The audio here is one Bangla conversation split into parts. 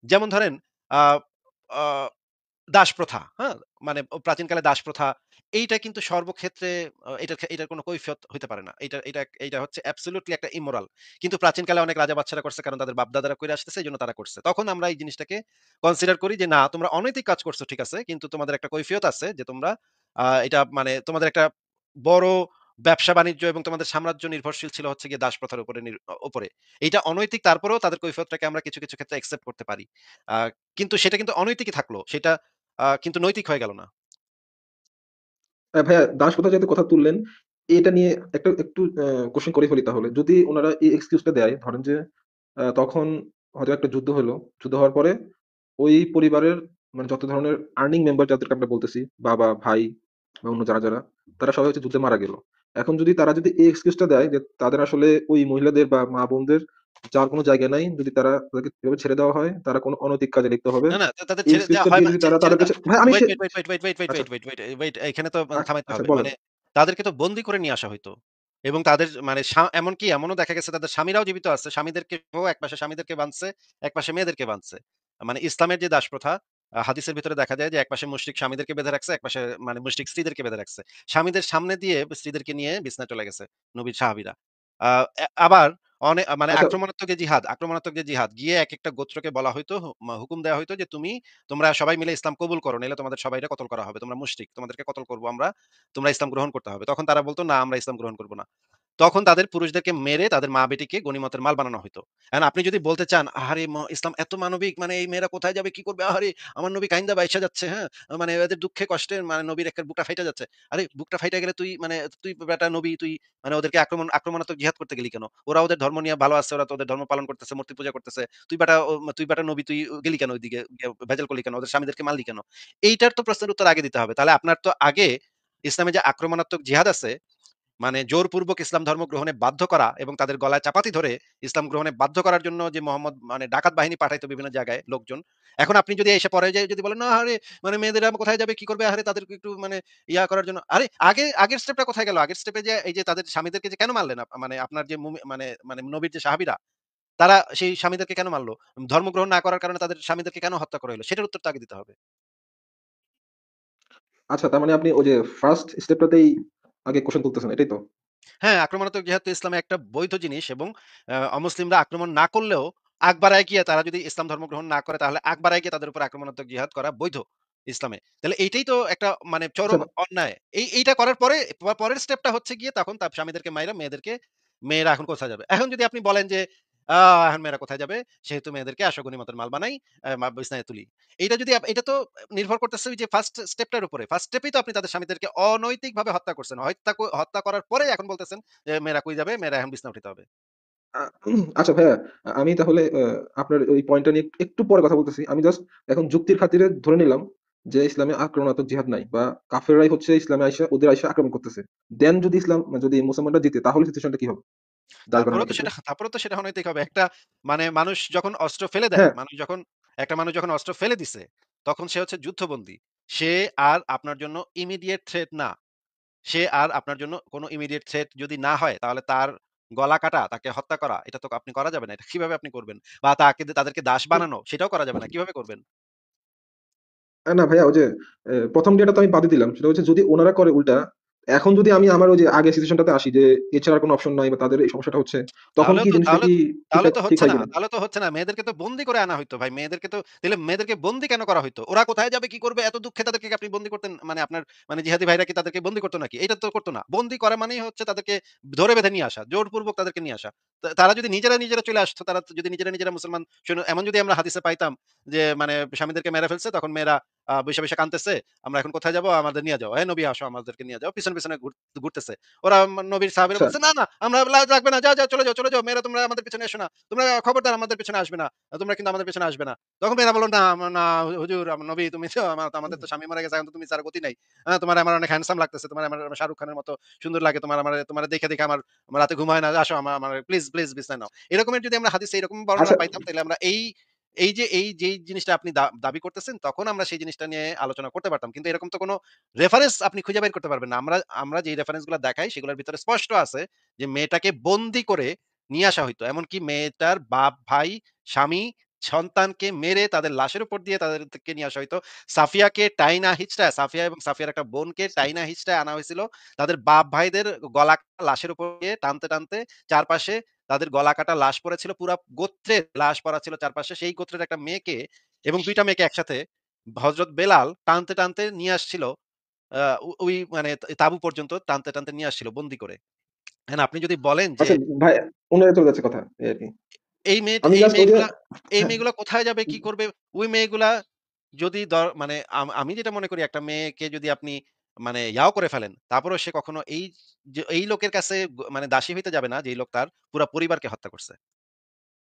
যেমন ধরেন আ আ দাসপ্রথা, হ্যাঁ? মানে প্রাচীনকালে দাসপ্রথা এইটা কিন্তু সর্বক্ষেত্রে এটার কোনো কৈফিয়ত হইতে পারে না। এইটা হচ্ছে অ্যাবসোলিউটলি একটা ইমোরাল। কিন্তু প্রাচীনকালে অনেক রাজা-বাদশারা করছে কারণ তাদের বাপ-দাদারা কইরা আসতেছে এজন্য তারা করছে। তখন আমরা এই জিনিসটাকে কনসিডার করি যে না তোমরা অনৈতিক কাজ করছো ঠিক আছে। কিন্তু তোমাদের একটা কৈফিয়ত আছে যে তোমরা এটা মানে তোমাদের একটা বড় ব্যবসা-বাণিজ্য এবং তোমাদের সাম্রাজ্য নির্ভরশীল ছিল হচ্ছে গিয়ে দাসপ্রথার উপরে। এইটা অনৈতিক তারপরেও তাদের কৈফিয়তটাকে আমরা কিছু, কিছু ক্ষেত্রে অ্যাকসেপ্ট করতে পারি। আ কিন্তু সেটা কিন্তু অনৈতিকই থাকলো। সেটা কিন্তু নৈতিক হয়ে গেল না। ভাইয়া দাসপ্রথা যেহেতু কথা তুললেন, এটা নিয়ে একটু কোয়েশ্চেন করে ফেলি তাহলে। যদি ওনারা এই এক্সকিউজটা দেয়, ধরেন যে তখন হয়তো একটা যুদ্ধ হলো। যুদ্ধ হওয়ার পরে ওই পরিবারের মানে যত ধরনের আর্নিং মেম্বার যাদেরকে আমরা বলতেছি, বাবা, ভাই বা অন্য যারা, তারা সবাই হচ্ছে যুদ্ধে মারা গেল। এখন যদি তারা যদি এই এক্সকিউজটা দেয় যে তাদের আসলে ওই মহিলাদের বা মা-বোনদের যাওয়ার কোনো জায়গা নাই। যদি তাদেরকে এভাবে ছেড়ে দেওয়া হয়, তারা কোনো অনৈতিক কাজে লিপ্ত হবে। না, না তাদের এই ছেড়ে দেওয়া এক্সকিউজটা হয় দিয়ে মানে যদি তারা ছেড়ে তাদের দেওয়া কাছে ভাই আমি ওয়েট, সে wait, wait, wait, wait, wait, wait, আচ্ছা, ওয়েট, ওয়েট, ওয়েট, ওয়েট এখানে তো আ থামাইতে আচ্ছা হবে। বলেন। মানে তাদেরকে তো বন্দী করে নিয়ে আসা হইতো। এবং তাদের মানে এমনকি এমনও দেখা গেছে তাদের স্বামীরাও জীবিত আছে। স্বামীদেরকেও একপাশে স্বামীদেরকে বাঁধছে, একপাশে মেয়েদেরকে বাঁধছে। মানে ইসলামের যে দাসপ্রথা হাদিসের ভিতরে দেখা যায় যে একপাশে মুশরিক স্বামীদেরকে বেঁধে রাখছে, একপাশে মানে মুশরিক স্ত্রীদেরকে বেঁধে রাখছে। স্বামীদের সামনে দিয়ে স্ত্রীদেরকে নিয়ে বিছানায় চলে গেছে নবীর সাহাবীরা। আ আবার মানে আচ্ছা, আক্রমণাত্মক যে জিহাদ গিয়ে একেকটা গোত্রকে বলা হইতো হুকুম দেওয়া হইতো যে তোমরা সবাই মিলে ইসলাম কবুল করো। নাইলে তোমাদের সবাইরে কতল করা হবে। তোমরা মুশরিক। তোমাদেরকে কতল করব আমরা। তোমরা ইসলাম গ্রহণ করতে হবে। তখন তারা বলত, "না আমরা ইসলাম গ্রহণ করব না।" তখন তাদের পুরুষদেরকে মেরে তাদের মা-বেটিকে গনিমতের মাল বানানো হইতো। এখন আপনি যদি বলতে চান, "আহারে ইসলাম এত মানবিক মানে এই মেয়েরা কোথায় যাবে, কি করবে? আহারে আমার নবী কাইন্দা বাইসা যাচ্ছে, হ্যাঁ? মানে এদের দুঃখে কষ্টে মানে নবীর একের বুকটা ফাইটা যাচ্ছে।" আরে বুকটা ফাইটা গেলে তুই বেটা নবী তুই মানে ওদেরকে আক্রমণাত্মক জিহাদ করতে গেলি কেন? ওরা ওদের ধর্ম নিয়ে ভালো আছে, ওরা তো ওদের ধর্ম পালন করতেছে, মূর্তি পূজা করতেছে। তুই বেটা নবী তুই গেলি কেন ওইদিকে? ভেজাল করলি কেন? ওদের স্বামীদেরকে মারলি কেন? এইটার তো প্রশ্নের উত্তর আগে দিতে হবে। তাহলে আপনার তো আগে ইসলামে যে আক্রমণাত্মক জিহাদ আছে মানে জোরপূর্বক ইসলাম ধর্ম গ্রহণে বাধ্য করা এবং তাদের গলায় চাপাতি ধরে ইসলাম গ্রহণে বাধ্য করার জন্য যে মোহাম্মদ মানে ডাকাত বাহিনী পাঠাইতো বিভিন্ন জায়গায় লোকজন। এখন আপনি যদি এসে পরে যাই যদি বলেন, "না আরে মানে মেয়েদের কোথায় যাবে, কি করবে? আরে তাদেরকে একটু মানে করার জন্য।" আরে আগের স্টেপটা কোথায় গেল? আগের স্টেপে যে এই যে তাদের স্বামীদেরকে যে কেন মারলেন? মানে আপনার যে মানে নবীর যে সাহাবীরা তারা সেই স্বামীদেরকে কেন মারল? ধর্ম গ্রহণ না করার কারণে তাদের স্বামীদেরকে কেন হত্যা করা হইল? সেটার উত্তর তো আগে দিতে হবে। আচ্ছা, তার মানে আপনি ওই যে ফার্স্ট স্টেপটাতেই আগে কোয়েশ্চেন তুলতেছেন, এটাই তো? হ্যাঁ, আক্রমণাত্মক জিহাদ তো ইসলামে একটা বৈধ জিনিস এবং অমুসলিমরা আক্রমণ না করলেও আগ বাড়ায় গিয়ে তারা যদি ইসলাম ধর্ম গ্রহণ না করে তাহলে আগ বাড়ায় গিয়ে তাদের উপর আক্রমণাত্মক জিহাদ করা বৈধ ইসলামে। তাহলে এইটাই তো একটা মানে আচ্ছা, চরম অন্যায়। এইটা করার পরে পরের স্টেপটা হচ্ছে গিয়ে তখন তার স্বামীদেরকে মাইরা মেয়েরা এখন কোথায় যাবে? এখন যদি আপনি বলেন যে, আ এখন মেয়েরা কোথায় যাবে? সেহেতু মেয়েদেরকে আসো গনিমতের মাল বানাই, বিছনায় তুলি। এইটা যদি এটা তো নির্ভর করতেছে ওই যে ফার্স্ট স্টেপটার উপরে। ফার্স্ট স্টেপেই তো আপনি তাদের স্বামীদেরকে অনৈতিকভাবে হত্যা করছেন। হত্যা করার পরেই এখন বলতেছেন যে, মেয়েরা কই যাবে? মেয়েরা এখন বিছানায় উঠাইতে হবে। আ আচ্ছা ভাইয়া, আমি তাহলে আপনার ওই পয়েন্টটা নিয়ে একটু পরে কথা বলতেছি। আমি জাস্ট এখন যুক্তির খাতিরে ধরে নিলাম যে ইসলামে আক্রমণাত্মক জিহাদ নাই বা কাফেররাই হচ্ছে ইসলামে আইসা ওদের আইসা আক্রমণ করতেছে। দেন যদি যদি মুসলমানরা জিতে তাহলে সিচুয়েশনটা কি হবে? দাস বানানোর ক্ষেত্রে? তারপরেও তো সেটা অনৈতিক হবে। একটা মানে মানুষ যখন অস্ত্র ফেলে দেয়, হ্যাঁ, একটা মানুষ যখন অস্ত্র ফেলে দিছে, তখন সে হচ্ছে যুদ্ধবন্দী। সে আর আপনার জন্য ইমিডিয়েট থ্রেট না। সে আর আপনার জন্য কোন ইমিডিয়েট থ্রেট যদি না হয়, তাহলে তার গলা কাটা, তাকে হত্যা করা, এটা তো আপনি করা যাবে না। এটা কিভাবে আপনি করবেন? বা তাদেরকে দাস বানানো, সেটাও করা যাবে না। কিভাবে করবেন? না ভাইয়া ওই যে ১ম ডেটা তো আমি বাদই দিলাম। সেটা হচ্ছে যদি ওনারা করে উল্টা, এখন যদি আমি আমার ওই যে আগের সিচুয়েশনটাতে আসি যে এছাড়া আর কোনো অপশন নাই বা তাদের এই সমস্যাটা হচ্ছে, তখন তাহলেও কি তো জিনিসটা তাহলে কি তাহলে তো ঠিক হচ্ছে হয় না। কিনা? তাহলে তো হচ্ছে না। মেয়েদেরকে তো বন্দী করে আনা হইতো ভাই। মেয়েদেরকে বন্দী কেন করা হইতো? ওরা কোথায় যাবে, কি করবে? এত দুঃখে তাদেরকে কি আপনি বন্দী করতেন? মানে আপনার মানে জিহাদি ভাইরা কি তাদেরকে বন্দী করতো নাকি? এটা তো করত না। বন্দী করা মানেই হচ্ছে তাদেরকে ধরে বেঁধে নিয়ে আসা। জোরপূর্বক তাদেরকে নিয়ে আসা। তারা যদি নিজেরা চলে আসতো, তারা যদি নিজেরা মুসলমান এমন যদি আমরা হাদিসে পাইতাম যে মানে স্বামীদেরকে মেরে ফেলছে, তখন মেয়েরা বইসা কাঁদতেছে, "আমরা এখন কোথায় যাবো? আমাদের নিয়ে যাও। হে নবী আসো আমাদেরকে নিয়ে যাও।" পিছনে ঘুরতেছে। ওরা নবীর সাহাবীরা আচ্ছা, বলছে, "না, না আমরা লাগবে না। যাও, চলে যাও। মেয়েরা তোমরা আমাদের পেছনে এসো না। তোমরা খবরদার আমাদের পেছনে আসবে না। তোমরা কিন্তু আমাদের পেছনে আসবে না।" তখন মেয়েরা বলল, "না, না হুজুর, নবী তুমি তো আমাদের তো স্বামী মারা গেছে। এখন তো তুমি ছাড়া গতি নাই। তোমার আমার অনেক হ্যান্ডসাম লাগতেছে। তোমার আমার শাহরুখ খানের মতো সুন্দর লাগে। তোমার দেখে আমার রাতে ঘুম হয় না। আসো আমার প্লিজ বিছানায় নাও।" এরকমের যদি আমরা হাদিসে এরকম বর্ণনা আচ্ছা, পাইতাম তাইলে আমরা এই যেই জিনিসটা আপনি দাবি করতেছেন তখন আমরা সেই জিনিসটা নিয়ে আলোচনা করতে পারতাম। কিন্তু এরকম তো কোনো রেফারেন্স আপনি খুঁজে বের করতে পারবেন না। আমরা যেই রেফারেন্স গুলা দেখাই সেগুলোর ভিতরে স্পষ্ট আছে যে মেয়েটাকে বন্দী করে নিয়ে আসা হইতো। এমনকি মেয়েটার বাপ, ভাই, স্বামী সন্তানকে মেরে তাদের লাশের উপর দিয়ে তাদেরকে নিয়ে আসা হইতো। সাফিয়াকে টাইনা হিচড়ায়, সাফিয়া এবং সাফিয়ার একটা বোনকে টাইনা হিচড়ায় আনা হয়েছিল। তাদের বাপ ভাইদের গলা কাটা লাশের উপর দিয়ে টানতে, টানতে চারপাশে তাদের গলা কাটা লাশ পড়েছিল। পুরা গোত্রের লাশ পড়া ছিল চারপাশে। সেই গোত্রের একটা মেয়েকে এবং ২ টা মেয়েকে একসাথে হযরত বেলাল টানতে, টানতে নিয়ে আসছিল। ওই মানে তাঁবু পর্যন্ত টানতে, টানতে নিয়ে আসছিল বন্দি করে। এখন আপনি যদি বলেন যে আচ্ছা ভাই, অন্যরা চলে যাচ্ছে কথা এই আরকি। এই মেয়ে আমি এই জাস্ট ওই যে মেয়েগুলা এই হ্যাঁ, মেয়েগুলা কোথায় যাবে, কি করবে? ওই মেয়েগুলা যদি মানে আমি যেটা মনে করি একটা মেয়েকে যদি আপনি মানে ইয়াও করে ফেলেন, তারপরেও সে কখনো এই লোকের কাছে মানে দাসী হইতে যাবে না, যেই লোক তার পুরা পরিবারকে হত্যা করছে।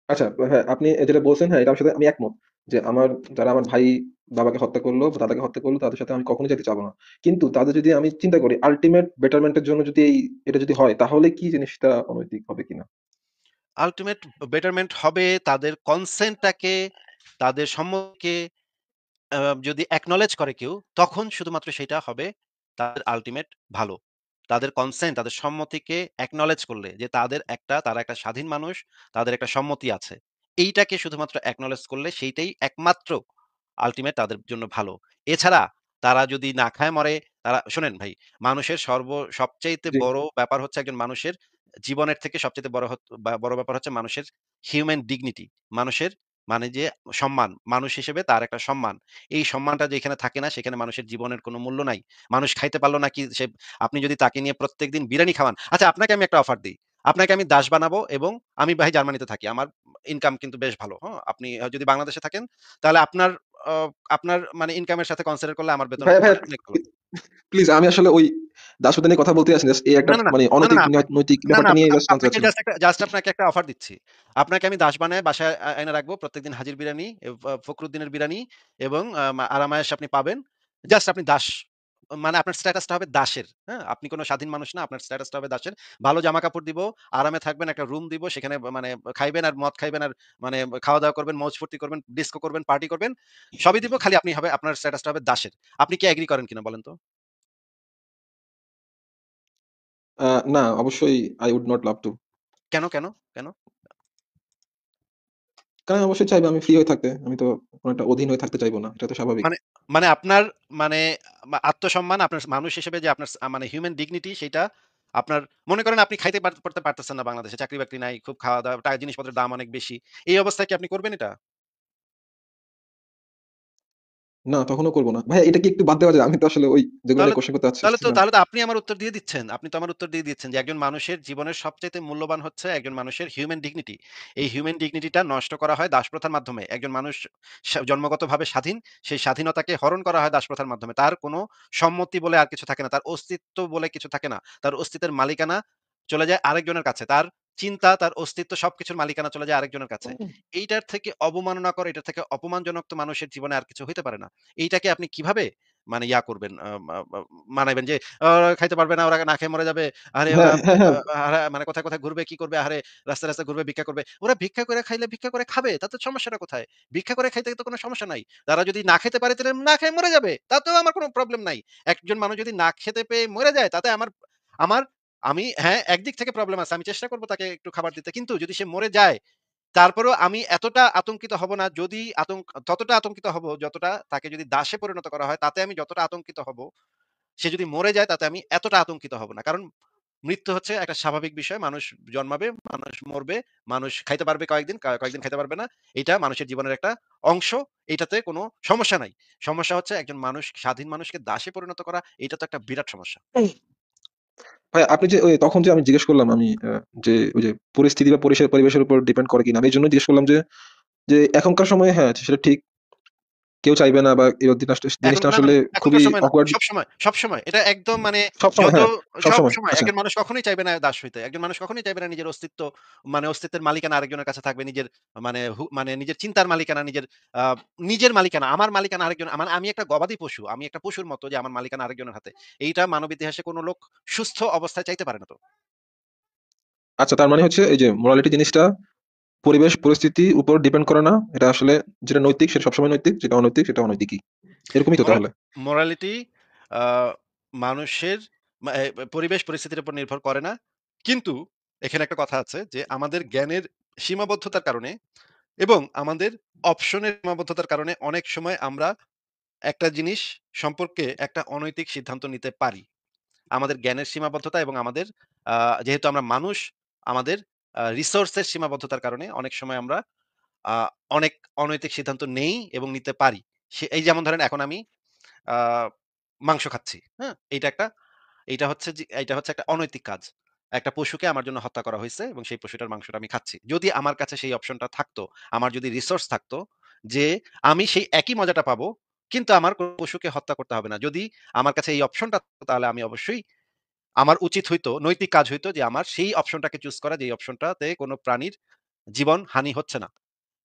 আচ্ছা হ্যাঁ, আপনি যেটা বলছেন হ্যাঁ, এটার সাথে আমি একমত। যে যারা আমার ভাই বাবাকে হত্যা করলো বা দাদাকে হত্যা করলো তাদের সাথে আমি কখনোই যেতে চাবো না। কিন্তু তাদের যদি আমি চিন্তা করি আল্টিমেট বেটারমেন্ট এর জন্য যদি এটা যদি হয় তাহলে কি জিনিসটা অনৈতিক হবে কিনা? আল্টিমেট বেটারমেন্ট হবে তাদের কনসেন্টটাকে, তাদের সম্মতিকে আ যদি অ্যাকনলেজ করে কেউ, তখন শুধুমাত্র সেটা হবে তাদের আল্টিমেট ভালো। তাদের কনসেন্ট, তাদের সম্মতিকে অ্যাকনলেজ করলে যে তারা একটা স্বাধীন মানুষ, তাদের একটা সম্মতি আছে। এইটাকে শুধুমাত্র অ্যাকনলেজ করলে সেইটাই একমাত্র আল্টিমেট তাদের জন্য ভালো। এছাড়া তারা যদি না খায় মরে, শোনেন ভাই, মানুষের সবচাইতে জি। বড় ব্যাপার হচ্ছে একজন মানুষের জীবনের থেকে সবচাইতে বড় ব্যাপার হচ্ছে মানুষের হিউম্যান ডিগনিটি। মানুষের মানে যে সম্মান, মানুষ হিসেবে তার একটা সম্মান। এই সম্মানটা যেখানে থাকে না সেখানে মানুষের জীবনের কোনো মূল্য নাই। মানুষ খাইতে পারল না কি আপনি যদি তাকে নিয়ে প্রত্যেকদিন বিরিয়ানি খাওয়ান। আচ্ছা, আপনাকে আমি একটা অফার দেই। আপনাকে আমি দাস বানাবো এবং আমি ভাই জার্মানিতে থাকি। আমার ইনকাম কিন্তু বেশ ভালো। হ্যাঁ? আপনি যদি বাংলাদেশে থাকেন তাহলে আ আপনার মানে ইনকামের সাথে কনসিডার করলে আমার বেতন ভাইয়া মানে অনেক ভালো। প্লিজ আমি আসলে ওই দাসত্ব নিয়ে কথা বলতে চাচ্ছি না। জাস্ট এই একটা না, না, না, মানে না, না, অনৈতিক না, নৈতিক না, না, ব্যাপারটা নিয়ে জাস্ট জানতে আপনাকে চাচ্ছিলাম। জাস্ট আপনাকে একটা অফার দিচ্ছি। আপনাকে আমি দাস বানায় বাসায় এনে রাখবো। প্রত্যেকদিন হাজির বিরিয়ানি, ফখরুদ্দিনের বিরিয়ানি এবং আরাম-আয়েশ আপনি পাবেন। জাস্ট আপনি দাস। মানে আপনার স্ট্যাটাসটা হবে দাসের। হ্যাঁ? আপনি কোন স্বাধীন মানুষ না। আপনার স্ট্যাটাসটা হবে দাসের। ভালো জামাকাপড় দিব, আরামে থাকবেন, একটা রুম দিব। সেখানে মানে খাইবেন আর মদ খাইবেন আর মানে খাওয়া-দাওয়া করবেন, মৌজ ফুর্তি করবেন, ডিস্কো করবেন, পার্টি করবেন। সবই দিব। খালি আপনার স্ট্যাটাসটা হবে দাসের। আপনি কি এগ্রি করেন কিনা বলেন তো? আ না অবশ্যই I would not love to। কেন, কেন, কেন? কারণ আমি অবশ্যই চাইবো আমি ফ্রি হয়ে থাকতে। আমি তো কোন একটা অধীন হয়ে থাকতে চাইবো না। এটা তো স্বাভাবিক। মানে মানে আপনার মানে আত্মসম্মান, আপনার মানুষ হিসেবে যে আপনার মানে হিউম্যান ডিগনিটি সেইটা আপনার মনে করেন আপনি খাইতে পড়তে পারতেছেন না বাংলাদেশে। চাকরি-বাকরি নাই, খুব খাওয়া-দাওয়া, জিনিসপত্রের দাম অনেক বেশি। এই অবস্থায় কি আপনি করবেন এটা? না তখনও করব না। ভাইয়া এটা কি একটু বাদ দেওয়া যায়? আমি তো আসলে ওই যেগুলো তাহলে নিয়ে কোয়েশ্চেন করতে তাহলে তো চাচ্ছিলাম। তাহলে তো আপনি আমার উত্তর দিয়ে দিচ্ছেন। আপনি তো আমার উত্তর দিয়ে দিচ্ছেন যে একজন মানুষের জীবনের সবচাইতে মূল্যবান হচ্ছে একজন মানুষের হিউম্যান ডিগনিটি। এই হিউম্যান ডিগনিটিটা নষ্ট করা হয় দাসপ্রথার মাধ্যমে। একজন মানুষ জন্মগতভাবে স্বাধীন, সেই স্বাধীনতাকে হরণ করা হয় দাসপ্রথার মাধ্যমে। তার কোনো সম্মতি বলে আর কিছু থাকে না। তার অস্তিত্ব বলে কিছু থাকে না। তার অস্তিত্বের মালিকানা চলে যায় আরেকজনের কাছে। তার চিন্তা, তার অস্তিত্ব সবকিছুর মালিকানা চলে যায় আরেকজনের কাছে। এইটার থেকে অবমাননাকর, এটার থেকে অপমানজনক তো মানুষের জীবনে আর কিছু হইতে পারে না। এইটাকে আপনি কিভাবে মানে ইয়া করবেন, মানাইবেন যে খাইতে পারবে না, ওরা না খেয়ে মরে যাবে। আরে হ্যাঁ, হ্যাঁ, হ্যাঁ। মানে কোথায়, কোথায় ঘুরবে, কি করবে? আহারে রাস্তায়, রাস্তায় ঘুরবে, ভিক্ষা করবে। ওরা ভিক্ষা করে খাইলে ভিক্ষা করে খাবে। তাতে সমস্যাটা কোথায়? ভিক্ষা করে খাইতে তো কোনো সমস্যা নাই। তারা যদি না খেতে পারে তাহলে না খেয়ে মরে যাবে। তাতেও আমার কোনো প্রবলেম নাই। একজন মানুষ যদি না খেতে পেয়ে মরে যায় তাতে আমার আমি হ্যাঁ, একদিক থেকে প্রবলেম আছে। আমি চেষ্টা করব তাকে একটু খাবার দিতে। কিন্তু যদি সে মরে যায় তারপরেও আমি এতটা আতঙ্কিত হব না, যদি ততটা আতঙ্কিত হব যতটা তাকে যদি দাসে পরিণত করা হয় তাতে আমি যতটা আতঙ্কিত হব, সে যদি মরে যায় তাতে আমি এতটা আতঙ্কিত হব না। কারণ মৃত্যু হচ্ছে একটা স্বাভাবিক বিষয়। মানুষ জন্মাবে, মানুষ মরবে, মানুষ খাইতে পারবে কয়েকদিন, কয়েকদিন খাইতে পারবে না। এটা মানুষের জীবনের একটা অংশ। এটাতে কোনো সমস্যা নাই। সমস্যা হচ্ছে একজন স্বাধীন মানুষকে দাসে পরিণত করা, এটা তো একটা বিরাট সমস্যা। ভাই আপনি যে ওই তখন যে আমি জিজ্ঞেস করলাম আমি যে ওই যে পরিস্থিতি বা পরিবেশের উপর ডিপেন্ড করে কিনা। আমি এজন্য জিজ্ঞেস করলাম যে এখনকার সময়ে হ্যাঁ, সেটা ঠিক। কেউ চাইবে না বা এই এখন জিনিসটা না, না, আসলে না, খুবই এখনকার সময় না। awkward। সবসময়, সবসময়। এটা একদম মানে সবসময় যত হ্যাঁ, সবসময়। সবসময় আচ্ছা। একজন মানুষ কখনোই চাইবে না দাস হইতে। একজন মানুষ কখনোই চাইবে না নিজের অস্তিত্বের মালিকানা আরেকজনের কাছে থাকবে। মানে নিজের চিন্তার মালিকানা, আ নিজের মালিকানা, আমার মালিকানা আরেকজন, আমি একটা গবাদি পশু। আমি একটা পশুর মতো যে আমার মালিকানা আরেকজনের হাতে। এইটা মানব ইতিহাসে কোন লোক সুস্থ অবস্থায় চাইতে পারে না তো। আচ্ছা তার মানে হচ্ছে এই যে মোরালিটি জিনিসটা পরিবেশ পরিস্থিতির উপর ডিপেন্ড করে না। এটা আসলে যেটা নৈতিক সেটা সবসময় নৈতিক, যেটা অনৈতিক সেটা অনৈতিকই। এরকমই তো মোরা তাহলে। মোরালিটি আ মানুষের মা এ পরিবেশ পরিস্থিতির উপর নির্ভর করে না। কিন্তু এখানে একটা কথা আছে যে আমাদের জ্ঞানের সীমাবদ্ধতার কারণে এবং আমাদের অপশনের সীমাবদ্ধতার কারণে অনেক সময় আমরা একটা জিনিস সম্পর্কে একটা অনৈতিক সিদ্ধান্ত নিতে পারি। আমাদের জ্ঞানের সীমাবদ্ধতা এবং আমাদের আ যেহেতু আমরা মানুষ, আমাদের রিসোর্স এর সীমাবদ্ধতার কারণে অনেক সময় আমরা আ অনেক অনৈতিক সিদ্ধান্ত নেই এবং নিতে পারি। এই যেমন ধরেন এখন আমি আ মাংস খাচ্ছি। হ্যাঁ? এইটা হচ্ছে একটা অনৈতিক কাজ। একটা পশুকে আমার জন্য হত্যা করা হইছে এবং সেই পশুটার মাংসটা আমি খাচ্ছি। যদি আমার কাছে সেই অপশনটা থাকতো, আমার যদি রিসোর্স থাকতো যে আমি সেই একই মজাটা পাবো, কিন্তু আমার কোন পশুকে হত্যা করতে হবে না। যদি আমার কাছে এই অপশনটা থাকতো তাহলে আমি অবশ্যই আমার উচিত হইতো, নৈতিক কাজ হইতো যে আমার সেই অপশনটাকে চুজ করা যেই অপশনটাতে কোন প্রাণীর জীবন হানি হচ্ছে না।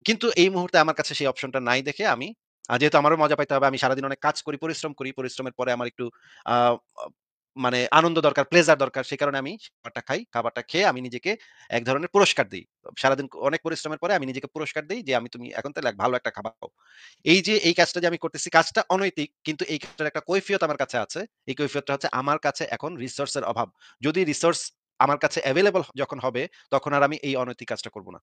কিন্তু এই মুহূর্তে আমার কাছে সেই অপশনটা নাই দেখে আমি যেহেতু আমারও মজা পাইতে হবে, আমি সারাদিন অনেক কাজ করি, পরিশ্রম করি। পরিশ্রমের পরে আমার একটু আ আ মানে আনন্দ দরকার, প্লেজার দরকার। সে কারণে আমি খাবারটা খাই। খাবারটা খেয়ে আমি নিজেকে এক ধরনের পুরস্কার দেই। সারাদিন অনেক পরিশ্রমের পরে আমি নিজেকে পুরস্কার দেই যে, তুমি এখন তাহলে ভালো একটা খাবার খাও। এই যে এই কাজটা যে আমি করতেছি, কাজটা অনৈতিক কিন্তু এই কাজটার একটা কৈফিয়ত আমার কাছে আছে। এই কৈফিয়তটা হচ্ছে আমার কাছে এখন রিসোর্স এর অভাব। যদি রিসোর্স আমার কাছে এভেইলেবল যখন হবে, তখন আর আমি এই অনৈতিক কাজটা করব না।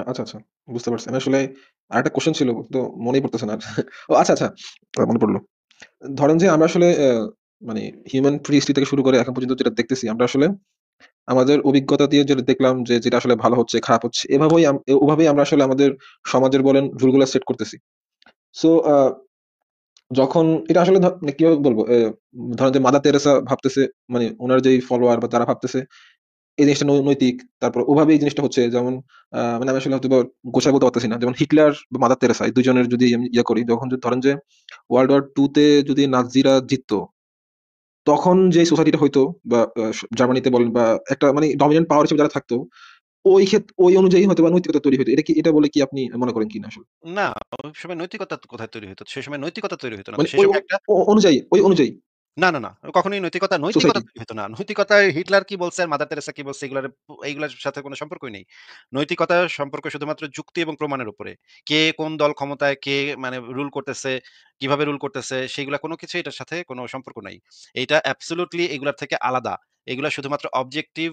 আচ্ছা, আচ্ছা। বুঝতে পারছি। আমি আসলে আরেকটা কোয়েশ্চেন ছিল তো মনেই পড়তেছে না আর। ও আচ্ছা, আচ্ছা। মনে পড়ল। ধরেন যে আমরা আসলে মানে হিউম্যান প্রি-হিস্টরি থেকে শুরু করে এখন পর্যন্ত যেটা দেখতেছি আমরা আসলে আমাদের অভিজ্ঞতা দিয়ে যেটা দেখলাম যে যেটা আসলে ভালো হচ্ছে, খারাপ হচ্ছে ওভাবেই আমরা আসলে আমাদের সমাজের বলেন রুলগুলা সেট করতেছি। সো যখন এটা আসলে মানে কিভাবে বলবো? ধরেন যে মাদার তেরেসা ভাবতেছে মানে উনার যেই ফলোয়ার বা তারা ভাবতেছে এই জিনিসটা নৈতিক। তারপর ওভাবে এই জিনিসটা হচ্ছে যেমন মানে আমি আসলে হয়তোবা গোছায় বলতে পারতেছি না। যেমন হিটলার বা মাদার তেরেসা এই ২ জনের যদি আমি ইয়ে করি, যখন ধরেন যে ওয়ার্ল্ড ওয়ার 2 তে যদি নাৎসিরা জিততো, তখন যে সোসাইটিটা হইতো বা জার্মানিতে বলেন বা একটা মানে ডমিন্যান্ট পাওয়ার হিসেবে যারা থাকতো, ওই অনুযায়ী হয়তোবা নৈতিকতা তৈরি হইতো। এটা বলে কি আপনি মনে করেন কিনা আসলে? না, ওই সময় নৈতিকতা কোথায় তৈরি হইতো? সে সময় নৈতিকতা তৈরি হইতো না তো। মানে সে সময় একটা ওই অনুযায়ী না। কখনোই নৈতিকতা সোসাইটি। তৈরি হইতো না। নৈতিকতায় হিটলার কি বলছে আর মাদার তেরেসা কি বলছে এগুলার সাথে কোনো সম্পর্কই নেই। নৈতিকতার সম্পর্ক শুধুমাত্র যুক্তি এবং প্রমাণের উপরে। কে কোন দল ক্ষমতায়, কে মানে রুল করতেছে, কিভাবে রুল করতেছে সেগুলা কোনো কিছুই এটার সাথে কোনো সম্পর্ক নাই। এইটা অ্যাবসোলিউটলি এগুলার থেকে আলাদা। এগুলা শুধুমাত্র অবজেক্টিভ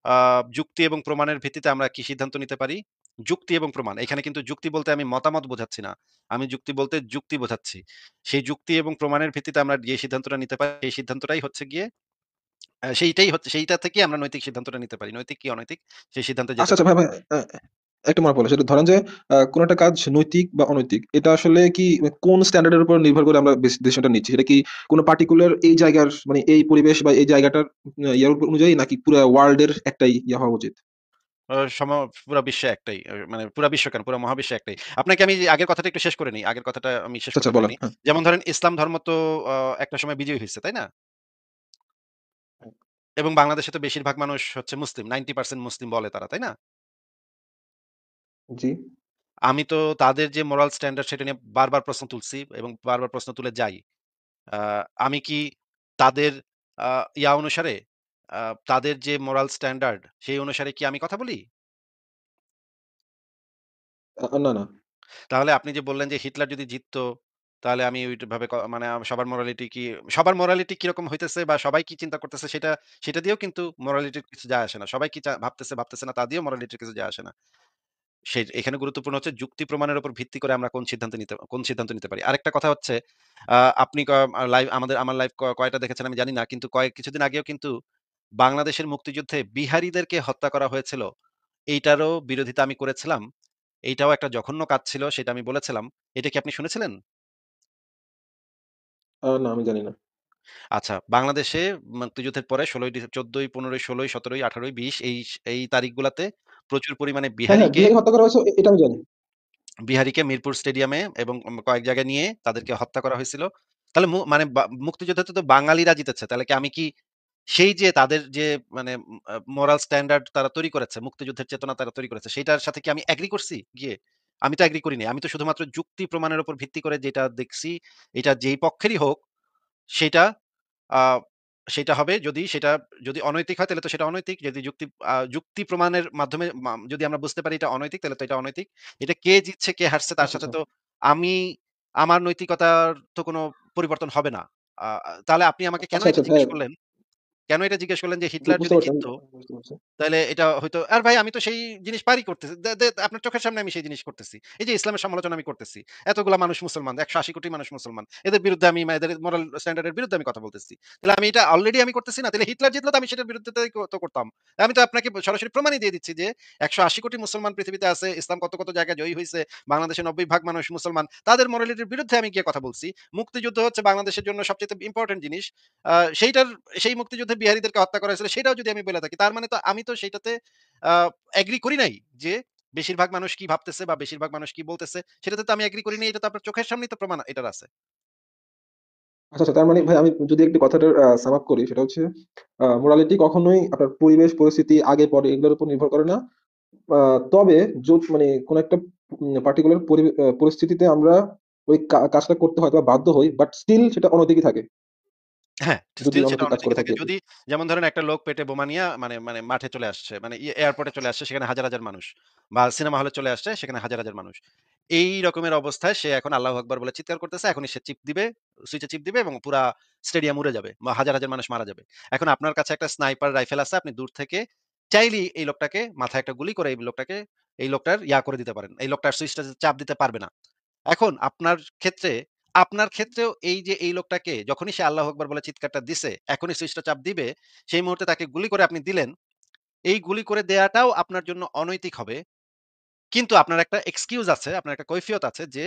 আ যুক্তি এবং প্রমাণের ভিত্তিতে আমরা কি সিদ্ধান্ত নিতে পারি? যুক্তি এবং প্রমাণ। এখানে কিন্তু যুক্তি বলতে আমি মতামত বোঝাচ্ছি না। আমি যুক্তি বলতে যুক্তি বোঝাচ্ছি। সেই যুক্তি এবং প্রমাণের ভিত্তিতে আমরা যে সিদ্ধান্তটা নিতে পারি, সেই সিদ্ধান্তটাই হচ্ছে গিয়ে সেইটা থেকেই আমরা নৈতিক সিদ্ধান্তটা নিতে পারি। নৈতিক কি অনৈতিক সেই সিদ্ধান্তে যেতে আচ্ছা, আচ্ছা পারি। ভাই, একটা মনে পড়লো। সেটা ধরেন যে কোন একটা কাজ নৈতিক বা অনৈতিক এটা আসলে কি কোন স্ট্যান্ডার্ড এর উপর নির্ভর করে আমরা ডিসিশনটা নিচ্ছি? এটা কি কোন পার্টিকুলার এই জায়গার মানে এই পরিবেশ বা এই জায়গাটার ইয়ার উপর অনুযায়ী নাকি পুরা ওয়ার্লড এর একটাই ইয়া হওয়া উচিত? আ সম পুরা বিশ্বে একটাই। মানে পুরা বিশ্ব কেন, পুরা মহাবিশ্বে একটাই। আপনাকে আমি যে আগের কথাটা একটু শেষ করে নেই। আগের কথাটা আমি শেষ আচ্ছা, করতে আচ্ছা বলেন। পারিনি। হ্যাঁ। যেমন ধরেন ইসলাম ধর্ম তো আ একটা সময় বিজয়ী হইছে, তাই না? এবং বাংলাদেশে তো বেশিরভাগ মানুষ হচ্ছে মুসলিম। 90% মুসলিম বলে তারা, তাই না? জি। আমি তো তাদের যে মোরাল স্ট্যান্ডার্ড সেটা নিয়ে বারবার প্রশ্ন তুলছি এবং বারবার প্রশ্ন তুলে যাই। আ আমি কি তাদের আ ইয়া অনুসারে আ তাদের যে মোরাল স্ট্যান্ডার্ড সেই অনুসারে কি আমি কথা বলি? না, না। তাহলে আপনি যে বললেন যে হিটলার যদি জিততো তাহলে আমি ওইভাবে মানে সবার মোরালিটি কিরকম হইতেছে বা সবাই কি চিন্তা করতেছে সেটা দিয়েও কিন্তু মোরালিটির কিছু যায় আসে না। সবাই কি ভাবতেছে না তা দিয়েও মোরালিটির কিছু যায় আসে না। এখানে গুরুত্বপূর্ণ হচ্ছে যুক্তি প্রমাণের উপর ভিত্তি করে আমরা কোন সিদ্ধান্ত নিতে পারি। আরেকটা কথা হচ্ছে আপনি আমার লাইভ কয়টা দেখেছেন আমি জানি না। কিন্তু কিছুদিন আগেও কিন্তু বাংলাদেশের মুক্তিযুদ্ধে বিহারীদেরকে হত্যা করা হয়েছিল। এইটারও বিরোধিতা আমি করেছিলাম। এইটাও একটা জঘন্য কাজ ছিল সেটা আমি বলেছিলাম। এটা কি আপনি শুনেছিলেন? না আমি জানি না। আচ্ছা, বাংলাদেশে মুক্তিযুদ্ধের পরে ১৪ই, ১৫ই, ১৬ই, ১৭ই, ১৮ই, ২০ এই তারিখগুলাতে প্রচুর পরিমাণে হ্যাঁ, হ্যাঁ, বিহারী হত্যা করা হয়েছে এটা আমি জানি। বিহারীকে মিরপুর স্টেডিয়ামে এবং কয়েক জায়গায় নিয়ে তাদেরকে হত্যা করা হয়েছিল। তাহলে মানে মুক্তিযুদ্ধে তো বাঙালিরা জিতেছে। তাহলে কি আমি কি সেই যে তাদের যে মানে মোরাল স্ট্যান্ডার্ড তারা তৈরি করেছে, মুক্তিযুদ্ধের চেতনা তারা তৈরি করেছে, সেটার সাথে কি আমি এগ্রি করছি গিয়ে? আমি তো এগ্রি করি নাই। আমি তো শুধুমাত্র যুক্তি প্রমাণের উপর ভিত্তি করে যেটা দেখছি, এটা যেই পক্ষেরই হোক সেটা আ সেটা হবে যদি অনৈতিক হয় তাহলে তো সেটা অনৈতিক। যদি যুক্তি প্রমাণের মাধ্যমে যদি আমরা বুঝতে পারি এটা অনৈতিক তাহলে তো এটা অনৈতিক। এটা কে জিতছে কে হারছে তার আচ্ছা, সাথে আচ্ছা। তো আমি আমার নৈতিকতার তো কোনো পরিবর্তন হবে না। আ তাহলে আপনি আমাকে কেন আচ্ছা, এটা আচ্ছা ভাইয়া। জিজ্ঞেস করলেন? কেন এটা জিজ্ঞেস করলেন যে হিটলার বুঝতে যদি পারছি আমি, জিততো বুঝতে পারছি। তাইলে এটা হয়তো আর ভাই আমি তো সেই জিনিস পারি করতেছি। দে দে আপনার চোখের সামনে আমি সেই জিনিস করতেছি। এই যে ইসলামের সমালোচনা আমি করতেছি। এতগুলা মানুষ মুসলমান, ১৮০ কোটি মানুষ মুসলমান। এদের বিরুদ্ধে আমি এদের মোরাল স্ট্যান্ডার্ড এর বিরুদ্ধে আমি কথা বলতেছি। তাহলে আমি এটা অলরেডি আমি করতেছি না। তাহলে হিটলার জিতলে তো আমি সেটার বিরুদ্ধে তো করতাম। আমি তো আপনাকে সরাসরি প্রমাণই দিয়ে দিচ্ছি যে ১৮০ কোটি মুসলমান পৃথিবীতে আছে। ইসলাম কত জায়গায় জয়ী হইছে। বাংলাদেশে ৯০ ভাগ মানুষ মুসলমান। তাদের মোরালিটির বিরুদ্ধে আমি গিয়ে কথা বলছি। মুক্তিযুদ্ধ হচ্ছে বাংলাদেশের জন্য সবচাইতে ইম্পোর্টেন্ট জিনিস। আ সেইটার সেই মুক্তিযুদ্ধে বিহারীদেরকে হত্যা করা হয়েছিল সেটাও যদি আমি বলে থাকি তার মানে তো আমি তো সেইটাতে আ এগ্রি করি নাই যে বেশিরভাগ মানুষ কি ভাবতেছে বা বেশিরভাগ মানুষ কি বলতেছে সেটাতে তো আমি এগ্রি করি নাই। এটা তো আপনার চোখের সামনেই তো প্রমাণ এটার আছে। আচ্ছা, আচ্ছা। তার মানে ভাই আমি যদি একটু কথাটার সাম আপ করি সেটা হচ্ছে মোরালিটি কখনোই আপনার পরিবেশ, পরিস্থিতি, আগে পরে এগুলোর উপর নির্ভর করে না। তবে মানে কোন একটা পার্টিকুলার পরিস্থিতিতে আমরা ওই কাজটা করতে হয়তোবা বাধ্য হই। বাট স্টিল সেটা অনৈতিকই থাকে। হ্যাঁ, যদি স্টিল সেটা অনৈতিক কাজ অন্যদিকে করে থাকে। থাকি আরকি। যদি যেমন ধরেন একটা লোক পেটে বোমা নিয়া মানে মাঠে চলে আসছে। মানে এয়ারপোর্টে চলে আসছে সেখানে হাজার মানুষ। বা সিনেমা হলে চলে আসছে সেখানে হাজার মানুষ। এই রকমের অবস্থায় সে এখন আল্লাহু আকবার বলে চিৎকার করতেছে। এখনই সে চিপ দিবে, সুইচে চিপ দিবে এবং পুরা স্টেডিয়াম উড়ে যাবে বা হাজার মানুষ মারা যাবে। এখন আপনার কাছে একটা স্নাইপার রাইফেল আছে। আপনি দূর থেকে চাইলেই এই লোকটাকে মাথায় একটা গুলি করে এই লোকটার করে দিতে পারেন। এই লোকটার সুইচটা চাপ দিতে পারবে না। এখন ক্ষেত্রে আপনার ক্ষেত্রেও এই যে এই লোকটাকে যখনই সে আল্লাহু আকবার বলে চিৎকারটা দিছে, এখনই সুইচটা চাপ দিবে, সেই মুহূর্তে তাকে গুলি করে আপনি দিলেন। এই গুলি করে দেয়াটাও আপনার জন্য অনৈতিক হবে। কিন্তু আপনার একটা এক্সকিউজ আছে, আপনার একটা কৈফিয়ত আছে যে